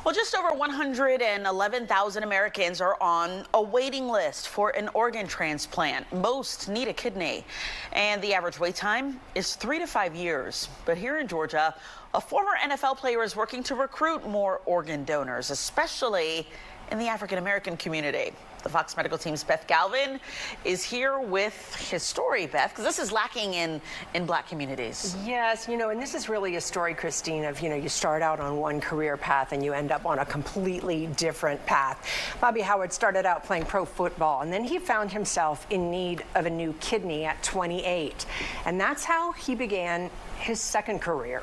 Well, just over 111,000 Americans are on a waiting list for an organ transplant. Most need a kidney, and the average wait time is 3 to 5 years. But here in Georgia, a former NFL player is working to recruit more organ donors, especially in the African American community. The Fox Medical Team's Beth Galvin is here with his story, Beth, because this is lacking in Black communities. Yes, and this is really a story, Christine, of, you start out on one career path and you end up on a completely different path. Bobby Howard started out playing pro football, and then he found himself in need of a new kidney at 28. And that's how he began his second career.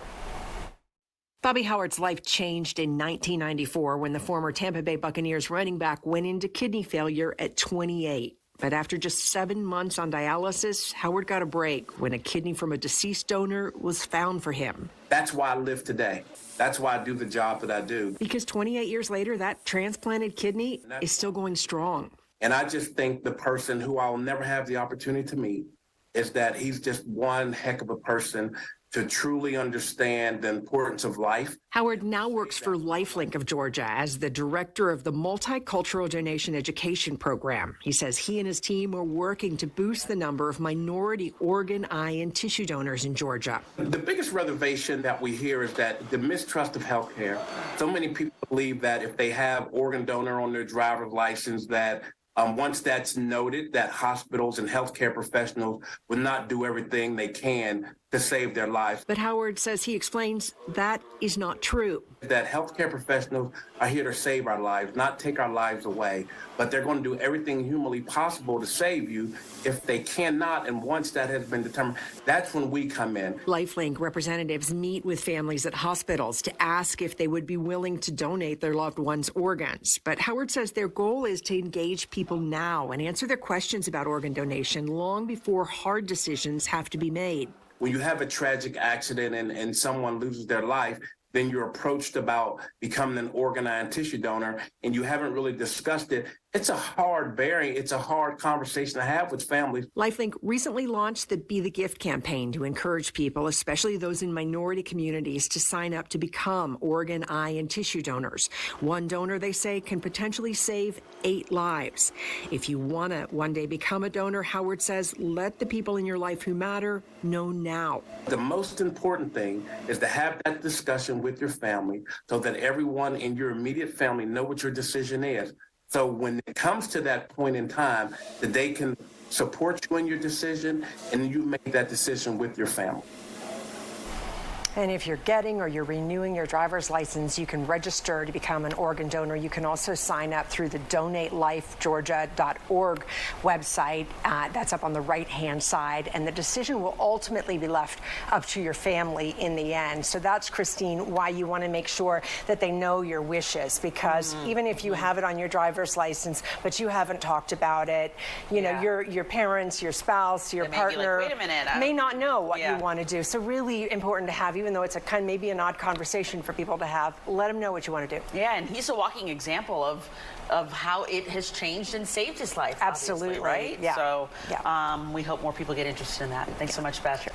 Bobby Howard's life changed in 1994 when the former Tampa Bay Buccaneers running back went into kidney failure at 28. But after just 7 months on dialysis, Howard got a break when a kidney from a deceased donor was found for him. That's why I live today. That's why I do the job that I do. Because 28 years later, that transplanted kidney is still going strong. And I just think the person who I'll never have the opportunity to meet is that he's just one heck of a person to truly understand the importance of life. Howard now works for LifeLink of Georgia as the director of the Multicultural Donation Education Program. He says he and his team are working to boost the number of minority organ, eye, and tissue donors in Georgia. The biggest reservation that we hear is that the mistrust of healthcare. So many people believe that if they have organ donor on their driver's license, that once that's noted, that hospitals and healthcare professionals will not do everything they can to save their lives. But Howard says he explains that is not true. That healthcare professionals are here to save our lives, not take our lives away. But they're going to do everything humanly possible to save you. If they cannot, and once that has been determined, that's when we come in. LifeLink representatives meet with families at hospitals to ask if they would be willing to donate their loved ones' organs. But Howard says their goal is to engage people now and answer their questions about organ donation long before hard decisions have to be made. When you have a tragic accident and someone loses their life, then you're approached about becoming an organ, eye, and tissue donor, and you haven't really discussed it. It's a hard bearing. It's a hard conversation to have with families. LifeLink recently launched the Be the Gift campaign to encourage people, especially those in minority communities, to sign up to become organ, eye, and tissue donors. One donor, they say, can potentially save 8 lives. If you want to one day become a donor, Howard says, let the people in your life who matter know now. The most important thing is to have that discussion with your family so that everyone in your immediate family know what your decision is. So when it comes to that point in time, that they can support you in your decision and you make that decision with your family. And if you're getting or you're renewing your driver's license, you can register to become an organ donor. You can also sign up through the DonateLifeGeorgia.org website. That's up on the right-hand side. And the decision will ultimately be left up to your family in the end. So that's, Christine, why you want to make sure that they know your wishes. Because even if you have it on your driver's license, but you haven't talked about it, your parents, your spouse, your partner like, wait a minute, may not know what you want to do. So really important to have, even though it's maybe an odd conversation for people to have, let them know what you want to do. Yeah, and he's a walking example of how it has changed and saved his life. Absolutely, right? Yeah. So we hope more people get interested in that. Thanks so much, Beth. Sure.